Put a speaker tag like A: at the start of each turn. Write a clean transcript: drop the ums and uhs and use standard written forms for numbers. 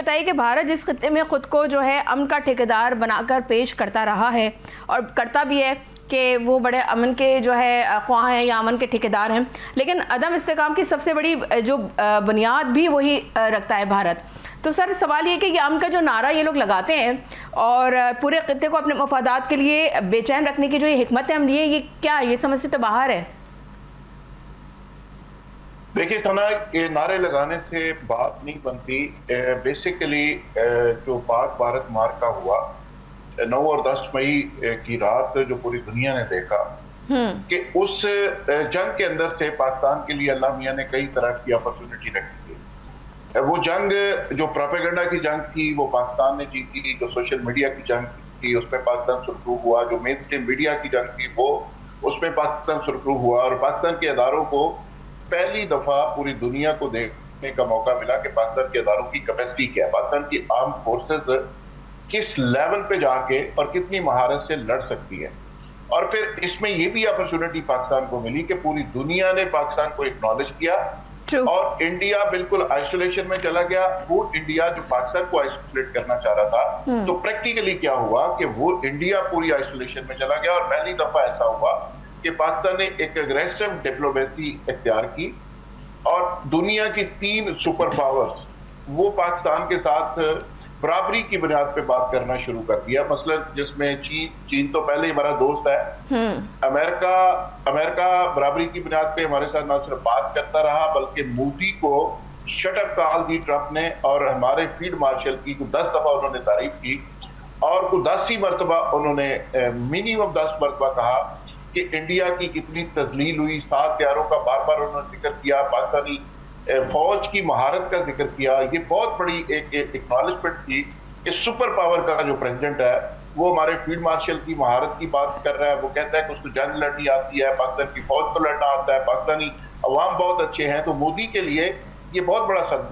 A: बताइए कि भारत जिस खित्ते में ख़ुद को जो है अमन का ठेकेदार बनाकर पेश करता रहा है और करता भी है कि वो बड़े अमन के जो है ख्वाह हैं या अमन के ठेकेदार हैं, लेकिन अदम इस्तेकाम की सबसे बड़ी जो बुनियाद भी वही रखता है भारत। तो सर सवाल ये कि ये अमन का जो नारा ये लोग लगाते हैं और पूरे खित्ते को अपने मफादात के लिए बेचैन रखने की जो ये हिकमत अमली है, ये क्या ये समझ से तो बाहर है।
B: देखिए सना, ये नारे लगाने से बात नहीं बनती। बेसिकली जो पाक भारत मार्का हुआ 9 और 10 मई की रात जो पूरी दुनिया ने देखा कि उस जंग के अंदर से पाकिस्तान के लिए अल्लाह मियां ने कई तरह की अपॉर्चुनिटी रखी थी। वो जंग जो प्रोपेगेंडा की जंग थी वो पाकिस्तान ने जीती, जो सोशल मीडिया की जंग थी उसमें पाकिस्तान सुरखरू हुआ, जो मेन स्ट्रीम मीडिया की जंग थी वो उसमें पाकिस्तान सुरखरू हुआ और पाकिस्तान के इदारों को पहली दफा पूरी दुनिया को देखने का मौका मिला कि पाकिस्तान के इदारों की कैपेसिटी क्या है, पाकिस्तान की आर्म फोर्सेस किस लेवल पे जाके और कितनी महारत से लड़ सकती है। और फिर इसमें यह भी अपॉर्चुनिटी पाकिस्तान को मिली कि पूरी दुनिया ने पाकिस्तान को एक्नॉलेज किया और इंडिया बिल्कुल आइसोलेशन में चला गया। वो इंडिया जो पाकिस्तान को आइसोलेट करना चाह रहा था, तो प्रैक्टिकली क्या हुआ कि वो इंडिया पूरी आइसोलेशन में चला गया और पहली दफा ऐसा हुआ कि पाकिस्तान ने एक अग्रेसिव डिप्लोमेसी इख्तियार की और दुनिया की 3 सुपर पावर्स वो पाकिस्तान के साथ बराबरी की बुनियाद पे बात करना शुरू कर दिया। मसलन जिसमें चीन तो पहले ही हमारा दोस्त है, अमेरिका बराबरी की बुनियाद पे हमारे साथ न सिर्फ बात करता रहा बल्कि मोदी को शट अप कॉल दी ट्रंप ने और हमारे फील्ड मार्शल की 10 दफा उन्होंने तारीफ की और को 10 ही मरतबा उन्होंने मिनिमम 10 मरतबा कहा कि इंडिया की कितनी तजलील हुई। 7 हथियारों का बार बार उन्होंने जिक्र किया, पाकिस्तानी फौज की महारत का जिक्र किया। ये बहुत बड़ी एक एक्नॉलेजमेंट थी कि सुपर पावर का जो प्रेसिडेंट है वो हमारे फील्ड मार्शल की महारत की बात कर रहा है। वो कहता है कि उसको जंग लड़नी आती है, पाकिस्तान की फौज को लड़ना आता है, पाकिस्तानी अवाम बहुत अच्छे हैं। तो मोदी के लिए ये बहुत बड़ा सदमा